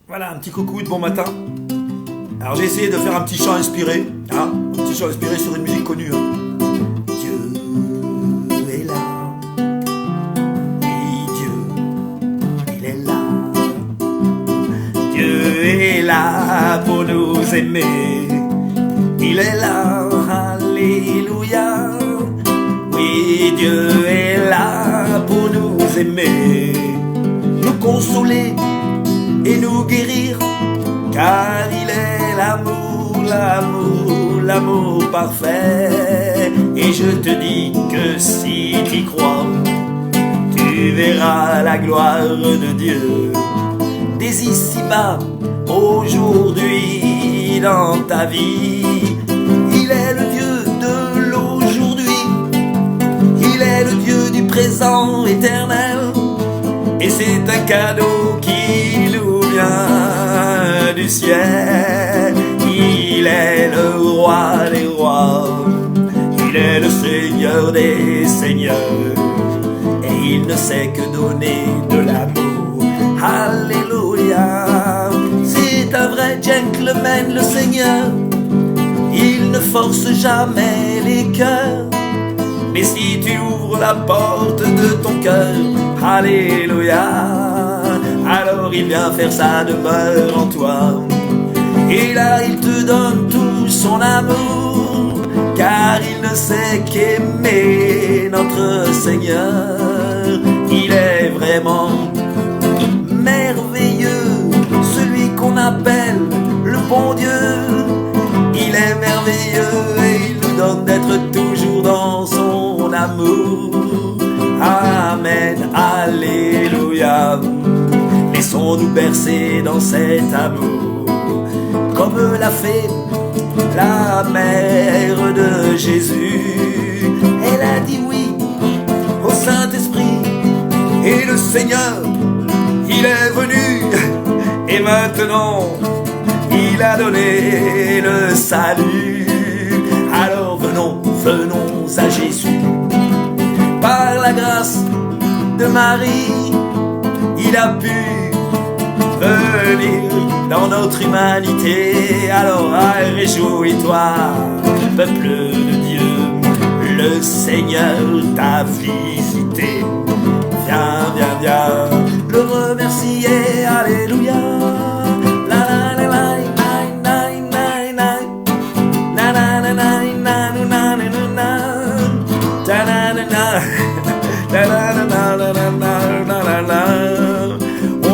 Voilà, un petit coucou de bon matin. Alors j'ai essayé de faire un petit chant inspiré, hein, un petit chant inspiré sur une musique connue. Hein. Dieu est là, oui Dieu, il est là. Dieu est là pour nous aimer, il est là, alléluia. Oui, Dieu est là pour nous aimer, nous consoler et nous guérir, car il est l'amour, l'amour, l'amour parfait. Et je te dis que si tu y crois, tu verras la gloire de Dieu dès ici-bas, aujourd'hui dans ta vie. Il est le Dieu de l'aujourd'hui, il est le Dieu du présent éternel, et c'est un cadeau qui nous vient du ciel. Il est le roi des rois, il est le Seigneur des seigneurs, et il ne sait que donner de l'amour. Alléluia, c'est un vrai gentleman le Seigneur, il ne force jamais les cœurs. Mais si tu ouvres la porte de ton cœur, alléluia, alors il vient faire sa demeure en toi. Et là il te donne tout son amour, car il ne sait qu'aimer notre Seigneur. Il est vraiment merveilleux, celui qu'on appelle le bon Dieu. Il est merveilleux et il nous donne d'être toujours dans son amour. Amen, alléluia. Laissons-nous bercer dans cet amour, comme l'a fait la mère de Jésus. Elle a dit oui au Saint-Esprit, et le Seigneur, il est venu, et maintenant il a donné le salut. Alors venons, venons à Jésus. Par la grâce de Marie, il a pu venir dans notre humanité. Alors réjouis-toi, peuple de Dieu, le Seigneur t'a visité. Viens, viens, viens, le remercier, alléluia.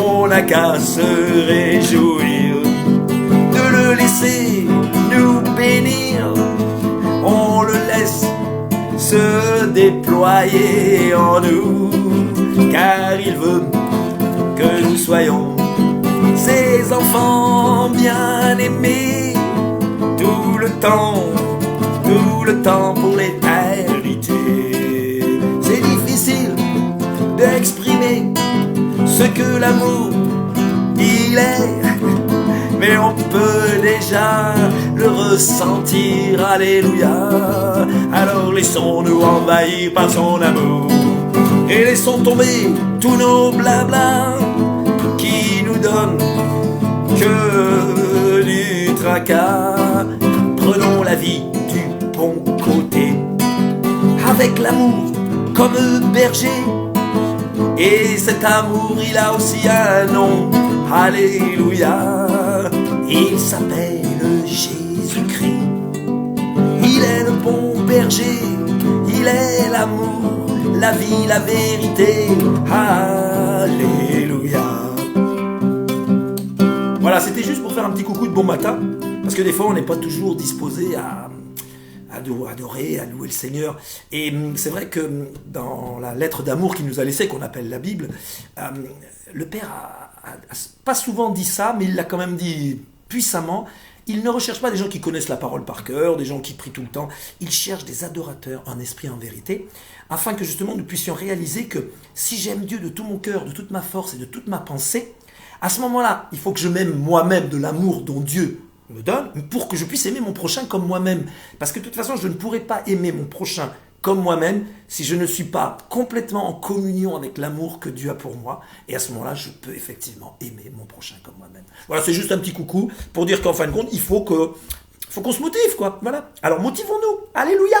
On n'a qu'à se réjouir de le laisser nous bénir. On le laisse se déployer en nous, car il veut que nous soyons ses enfants bien-aimés tout le temps pour l'éternité. C'est difficile d'exprimer ce que l'amour il est, mais on peut déjà le ressentir, alléluia. Alors laissons-nous envahir par son amour, et laissons tomber tous nos blablas qui nous donnent que du tracas. Prenons la vie du bon côté, avec l'amour comme berger. Et cet amour, il a aussi un nom, alléluia. Il s'appelle Jésus-Christ. Il est le bon berger, il est l'amour, la vie, la vérité, alléluia. Voilà, c'était juste pour faire un petit coucou de bon matin, parce que des fois on n'est pas toujours disposé à adorer, à louer le Seigneur. Et c'est vrai que dans la lettre d'amour qu'il nous a laissée, qu'on appelle la Bible, le Père a pas souvent dit ça, mais il l'a quand même dit puissamment. Il ne recherche pas des gens qui connaissent la parole par cœur, des gens qui prient tout le temps. Il cherche des adorateurs en esprit et en vérité, afin que justement nous puissions réaliser que si j'aime Dieu de tout mon cœur, de toute ma force et de toute ma pensée, à ce moment-là, il faut que je m'aime moi-même de l'amour dont Dieu me donne, pour que je puisse aimer mon prochain comme moi-même. Parce que de toute façon, je ne pourrais pas aimer mon prochain comme moi-même si je ne suis pas complètement en communion avec l'amour que Dieu a pour moi. Et à ce moment-là, je peux effectivement aimer mon prochain comme moi-même. Voilà, c'est juste un petit coucou pour dire qu'en fin de compte, il faut qu'on se motive, quoi. Voilà. Alors motivons-nous. Alléluia.